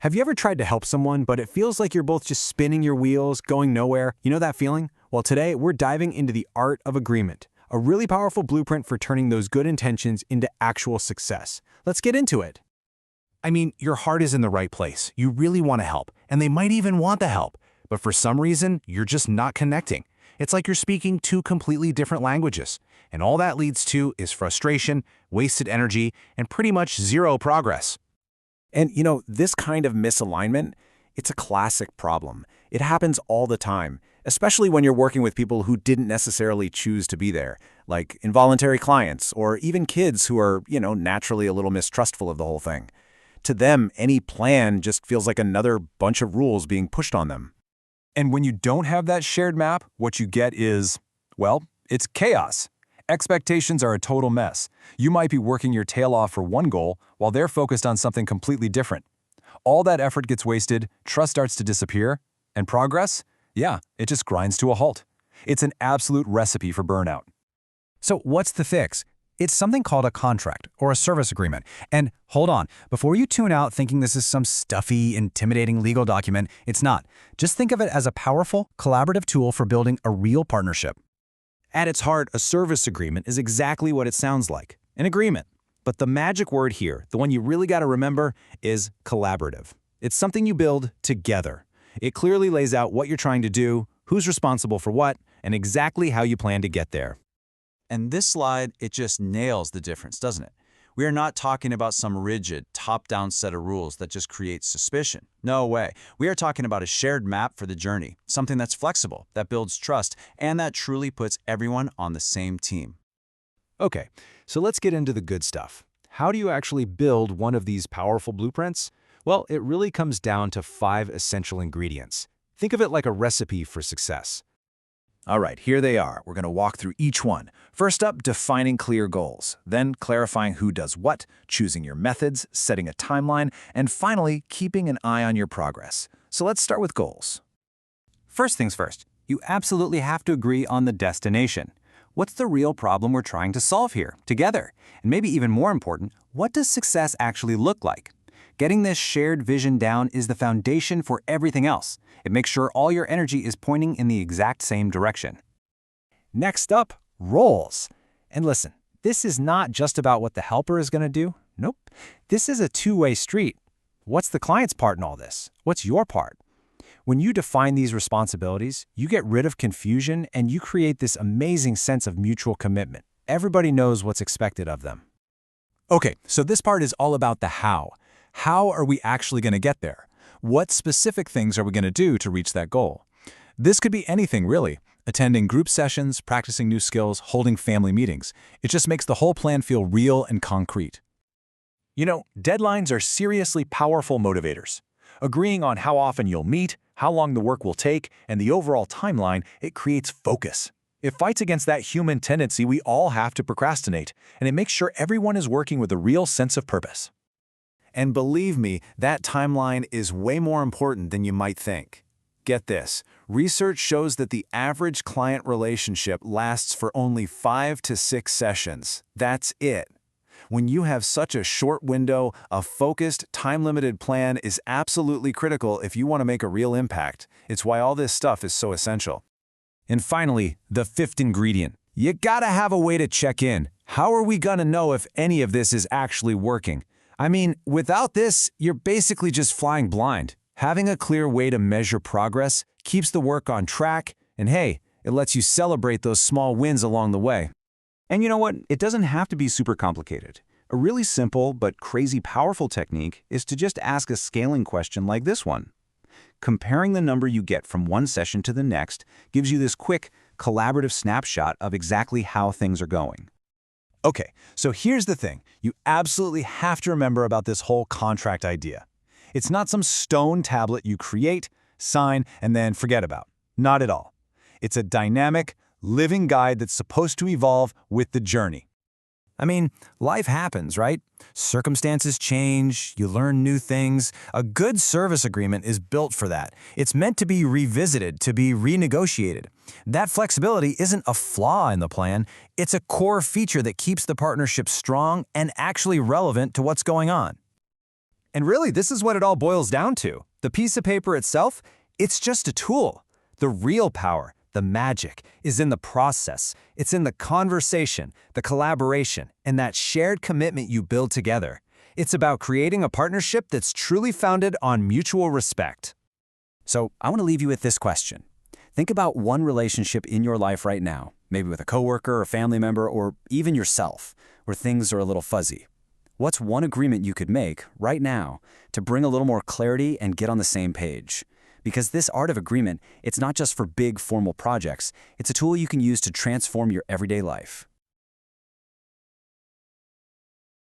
Have you ever tried to help someone, but it feels like you're both just spinning your wheels, going nowhere? You know that feeling? Well, today we're diving into the art of agreement, a really powerful blueprint for turning those good intentions into actual success. Let's get into it. I mean, your heart is in the right place. You really want to help, and they might even want the help. But for some reason, you're just not connecting. It's like you're speaking two completely different languages. And all that leads to is frustration, wasted energy, and pretty much zero progress. And this kind of misalignment, it's a classic problem. It happens all the time, especially when you're working with people who didn't necessarily choose to be there, like involuntary clients or even kids who are, naturally a little mistrustful of the whole thing. To them, any plan just feels like another bunch of rules being pushed on them. And when you don't have that shared map, what you get is, well, it's chaos. Expectations are a total mess. You might be working your tail off for one goal while they're focused on something completely different. All that effort gets wasted, trust starts to disappear, and progress? Yeah, it just grinds to a halt. It's an absolute recipe for burnout. So what's the fix? It's something called a contract or a service agreement. And hold on, before you tune out thinking this is some stuffy, intimidating legal document, it's not. Just think of it as a powerful, collaborative tool for building a real partnership. At its heart, a service agreement is exactly what it sounds like, an agreement. But the magic word here, the one you really got to remember, is collaborative. It's something you build together. It clearly lays out what you're trying to do, who's responsible for what, and exactly how you plan to get there. And this slide, it just nails the difference, doesn't it? We are not talking about some rigid, top-down set of rules that just creates suspicion. No way. We are talking about a shared map for the journey, something that's flexible, that builds trust, and that truly puts everyone on the same team. Okay, so let's get into the good stuff. How do you actually build one of these powerful blueprints? Well, it really comes down to 5 essential ingredients. Think of it like a recipe for success. All right, here they are. We're going to walk through each one. First up, defining clear goals. Then clarifying who does what, choosing your methods, setting a timeline, and finally, keeping an eye on your progress. So let's start with goals. First things first, you absolutely have to agree on the destination. What's the real problem we're trying to solve here, together? And maybe even more important, what does success actually look like? Getting this shared vision down is the foundation for everything else. It makes sure all your energy is pointing in the exact same direction. Next up, roles. And listen, this is not just about what the helper is going to do. Nope. This is a two-way street. What's the client's part in all this? What's your part? When you define these responsibilities, you get rid of confusion and you create this amazing sense of mutual commitment. Everybody knows what's expected of them. Okay, so this part is all about the how. How are we actually going to get there? What specific things are we going to do to reach that goal? This could be anything, really. Attending group sessions, practicing new skills, holding family meetings. It just makes the whole plan feel real and concrete. Deadlines are seriously powerful motivators. Agreeing on how often you'll meet, how long the work will take, and the overall timeline, it creates focus. It fights against that human tendency we all have to procrastinate, and it makes sure everyone is working with a real sense of purpose. And believe me, that timeline is way more important than you might think. Get this, research shows that the average client relationship lasts for only 5 to 6 sessions. That's it. When you have such a short window, a focused, time-limited plan is absolutely critical if you want to make a real impact. It's why all this stuff is so essential. And finally, the 5th ingredient. You gotta have a way to check in. How are we gonna know if any of this is actually working? I mean, without this, you're basically just flying blind. Having a clear way to measure progress keeps the work on track, and hey, it lets you celebrate those small wins along the way. And you know what? It doesn't have to be super complicated. A really simple but crazy powerful technique is to just ask a scaling question like this one. Comparing the number you get from one session to the next gives you this quick, collaborative snapshot of exactly how things are going. Okay, so here's the thing. You absolutely have to remember about this whole contract idea. It's not some stone tablet you create, sign, and then forget about. Not at all. It's a dynamic, living guide that's supposed to evolve with the journey. I mean, life happens, right? Circumstances change, you learn new things. A good service agreement is built for that. It's meant to be revisited, to be renegotiated. That flexibility isn't a flaw in the plan, it's a core feature that keeps the partnership strong and actually relevant to what's going on. And really, this is what it all boils down to. The piece of paper itself, it's just a tool. The real power, the magic, is in the process. It's in the conversation, the collaboration, and that shared commitment you build together. It's about creating a partnership that's truly founded on mutual respect. So I want to leave you with this question. Think about one relationship in your life right now, maybe with a coworker, a family member, or even yourself, where things are a little fuzzy. What's one agreement you could make right now to bring a little more clarity and get on the same page? Because this art of agreement, it's not just for big formal projects, it's a tool you can use to transform your everyday life.